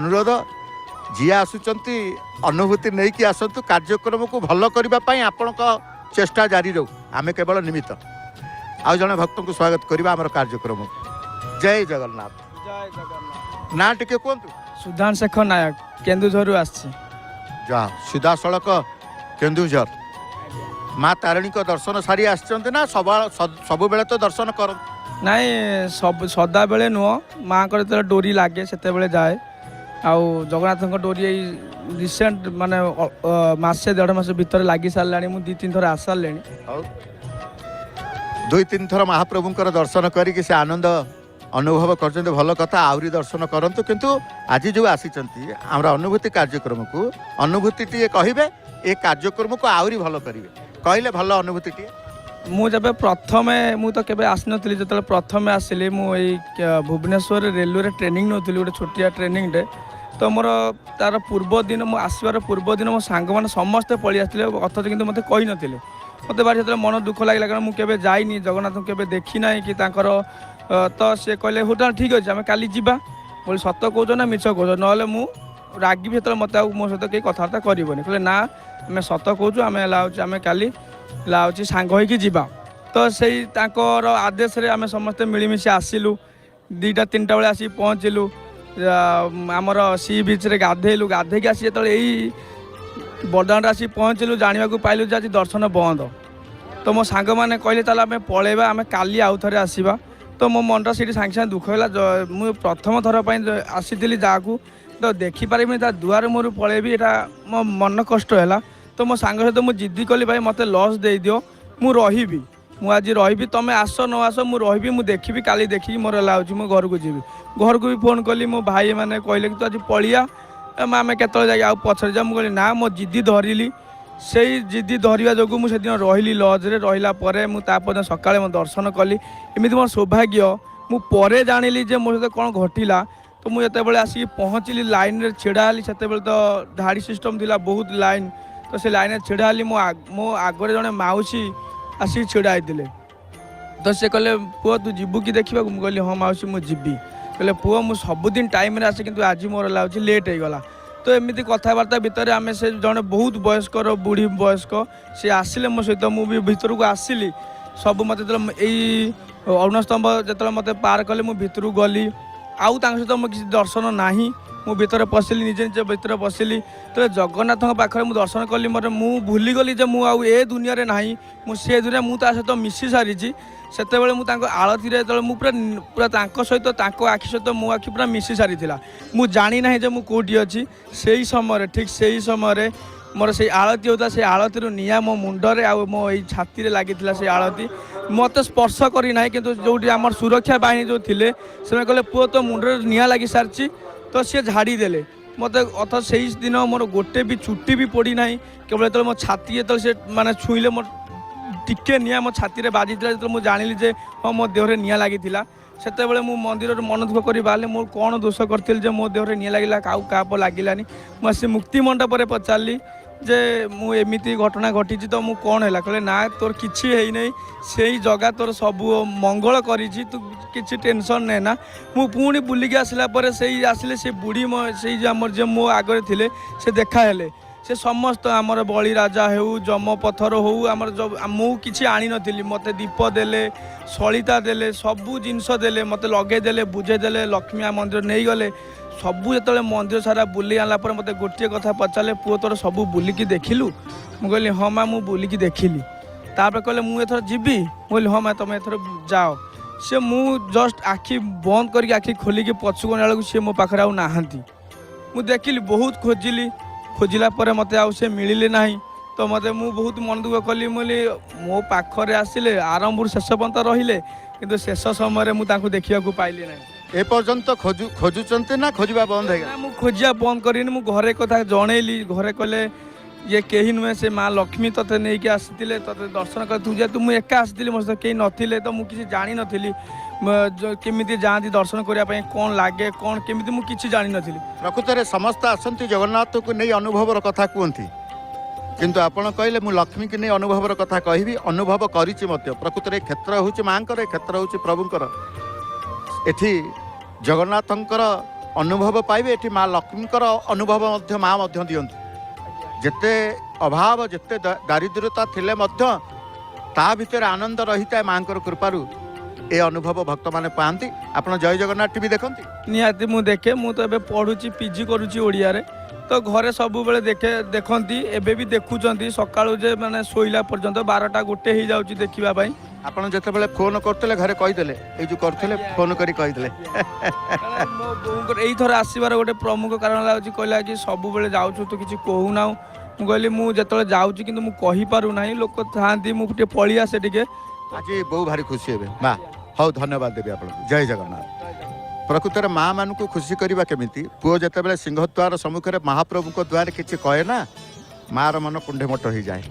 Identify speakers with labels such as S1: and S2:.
S1: अनुरोध जी आसुचंती अनुभूति नहीं कि आसतु कार्यक्रम को भल करने आपण चेष्टा जारी रो आमे केवल निमित्त आउ जने भक्त को स्वागत करवा आम कार्यक्रम जय जगन्नाथ
S2: जय जगन्नाथ
S1: ना टिके कहतु
S2: सुधान शेखर नायक केन्दुझर आसी
S1: जा सीधा सड़क केन्दुझर माँ तारिणी को दर्शन सारी आसचंती ना सब बेले तो दर्शन कर
S2: नाई सब सदा बेले नुह माँ को डोरी लगे से जाए आउ जगन्नाथ डोरी रिसेंट माने मासे 1.5 मास भीतर लगी सारा मुझे 2-3 थर आस सारे
S1: 2-3 थर महाप्रभुंकर दर्शन करी से आनंद अनुभव कर भल कथा आहरी दर्शन करंतु किंतु आज जो आसी हमारा अनुभूति कार्यक्रम को अनुभूति टी कहे ए कार्यक्रम को आहरी भल करेंगे कहले भल अनुभूति टी
S2: मुझे प्रथम मु तो केबे आसनी जो प्रथम आसिली मुझे भुवनेश्वर रेलवे ट्रेनिंग नौली गोटे छोटिया ट्रेनिंग डे तो मोर तार पूर्व दिन मो आसबार पूर्व दिन मो सांग मैंने समस्ते पलि आसते अथच कि मत कही नी मत बारी जो मन दुख लगे कारण मुझे जाइनी जगन्नाथ के देखी ना कि तो सी कहले होटल ठीक अच्छे आम काली जावा बोली सत कौच ना मिछ कौच ना मु रागी जो मत मो सहित कहीं कथबार्ता करनी कहले ना आम सत कौचु आम आम काली लाउची सांग होइकी जीवा तो से आदेश रे आम समस्ते मिलमिशि आसिलु 2-3टा बेले आसी पहुँचलु आमर सी बीच रे गाधेलु गाधेकी आसी जो यही बरदान आसी पहुँचलु जाना पाइलु जे आज दर्शन बंद तो मो सांग मैंने कहले ताला आम पलैबा आम काली आउ थे आसवा तो मो मन से सागे सागे दुख है मुझे प्रथम थर पर आसी जाकू तो देखिपारि दुआर मोर पलैबी यहाँ मो मन कष्ट है तो मो सांग सहित मुझे जिद्दी कली भाई मत लॉस दे दियो मु रही मु आज रही तुम आस न आस मु रही मु देखी काली देखी मोर लाउची मो घर को जीवी घर को भी फोन कली मो भाई मैंने कहले कि तू आज पलिया आम केत जा पछरे जा मुझे ना मो जिद्दी धरली से जिद्दी धरवा जो मुझे रही लज्रे रहा मुझे सकाଳେ मो दर्शन कली एमती मोर सौभाग्य मुझे जानिली जे मो सहित कौन घटिला तो मुझे जिते आसिक पहुँचली लाइन रे छिड़ा हली से तो धाड़ी सिस्टम थिला बहुत लाइन तो से लाइन छिड़ा हली मो आगे जड़े माउसी आसिक छिड़ा होते तो से कहले पुओ तू जीवु कि देखा मुझे कहली हाँ माउसी मुझे जीवी कहले पुओ मुझे सबुदिन टाइम आसे कि आज मोर लाउची लेट हो गला तो एमती कथबार्ता भितर आम से जड़े बहुत वयस्कर बुढ़ी वयस्क सी आसिले मो सहित मुझे भीतर को आसिली सब मत यही अरुणस्तंभ जो मत पार कले मुझे भीतर को गली आउ सहित मो किसी दर्शन ना मु भीतर पशिली निजे निजे भीतर पशिली तो जगन्नाथ पाखे मुझे दर्शन कली मत मु भूलीगली जे मुझे दुनिया रे ना मुझे दुनिया मुझे सहित मिसी सारी से आलती जो पूरा सहित आखि सहित मो आखि पूरा मिसी सारी मुझे जानी ना जे मुझे अच्छी से समय ठीक से ही समय मोर से आलती होता से आलती निआ मो मुंडरे आ मो ये छाती लगी से आलती मत स्पर्श करना कि जो आम सुरक्षा बाहिनी जो थे से कहले पुओ तो मुंडरे निआ लगी सारी तो सी झाड़ी देले मत अथ से दिन मोर गोटे भी चुट्टी भी पड़ना केवल जो मो छाती जो से माने छुईले मोर टिके निआ मो छाती रे बाजी जो मुझे जानिली जे हाँ मो देहरे निआ लगी से मंदिर मन दुख कर बाहर मोर कौन दोष करी मो देहरे निआ लगे क्या लगिलानी मुझे मुक्ति मंडप पर पचारि जे मुझे घटना घटी तो मुझे कौन है कहले ना तोर किसी है नहीं से जगह तोर सब मंगल करी तू किसी टेंशन ने ना मु पुणी बुलिकी आसला से आसिले से बुढ़ी से आमर जे मो आगे थे से देखा से समस्त आमर बली राजा हो जम पथर हो आमर जो मुझे आनी नी मत दीप देले सलिता देले सबू जिनस देले मत लगे बुझेदेले लक्ष्मी मंदिर नहीं गले सबू जो मंदिर सारा बुली आनला मत गोटे कथा पचारे पुओ तोर सबू बुलिकी देखिलु मु कहली हाँ माँ मु बुलिकी देखिली तापर कहले मु एथर जीवी बोली हाँ माँ तुम एथर जाओ से मु जस्ट आखि बंद करके आखि खोलिकी पछुक बेलू सी मो पाखे आउ नाहांती मु देखिली बहुत खोजिली खोजिला पर मत आउ से मिलिले ना तो मत मु बहुत मन दुख कली बोली मो पाखरे आसिले आरंभ शेष पर्यंत रहिले किंतु शेष समय मुझे देखा पाइली ना
S1: ए पर्यंत खोजुचंती ना खोजिबा बंद है
S2: मु खोजिया बंद करिनी मु घरे कथा जनइली घरे कहले ये कहीं नुहे से माँ लक्ष्मी तोते नहीं कि आसते ते दर्शन कर तू जे तू मुझे एका आसती मो सहित कहीं नथिले तो मुझे जानी नथिली केमिति जाती दर्शन करने कौन लगे कौन केमिति मु किछि जानी नथिली
S1: प्रकृत में समस्त आसती जगन्नाथ को नहीं अनुभव कथा कहती किंतु आपण कहले मु लक्ष्मी की नहीं अनुभव कथा कहबी अनुभव करिछि मते प्रकृत में क्षेत्र होछि मांकर क्षेत्र होछि प्रभुंकर एठी जगन्नाथंकर अनुभव पाइबे एठी माँ लक्ष्मीकर अनुभव मध्य माँ मध्य दियंतु जेते अभाव जेते दारिद्र्यता थिले मध्य ता भितर आनंद रही था माँ कृपारू ए अनुभव भक्त माने पाती आपण जय जगन्नाथ टीवी देखती
S2: निहाती मु देखे मु तो एबे पढ़ुची पीजी करूची ओडिया रे तो घरे सब बेले देखती एबे भी देखुचंती सकाळु जे माने सोइला पर्यंत 12टा गोटे ही जाउची देखिबा पई
S1: आपण जेतेबेले फोन करतले घरे कहिदेले ए जो करतले फोन करी कहिदेले
S2: मो बोउंकर एई थोर आसीबार गोटे प्रमुख कारण लाउची कहला कि सब बेले जाउछु तो किछि कहू ना मु कहली मु जेतले जाउची किंतु मु कहि पारु नाही लोक थांती मु टे पळी आसे टिके
S1: आज बहु भारी खुशी हेबे माँ हौ धन्यवाद देवी आपण जय जगन्नाथ प्रकृत में माँ मान को खुशी करवा केमिति पुओ जेतेबेले सिंहद्वार सम्मुख में महाप्रभु द्वार किसी कहे ना माँ मन कुंडे मोट हो जाए।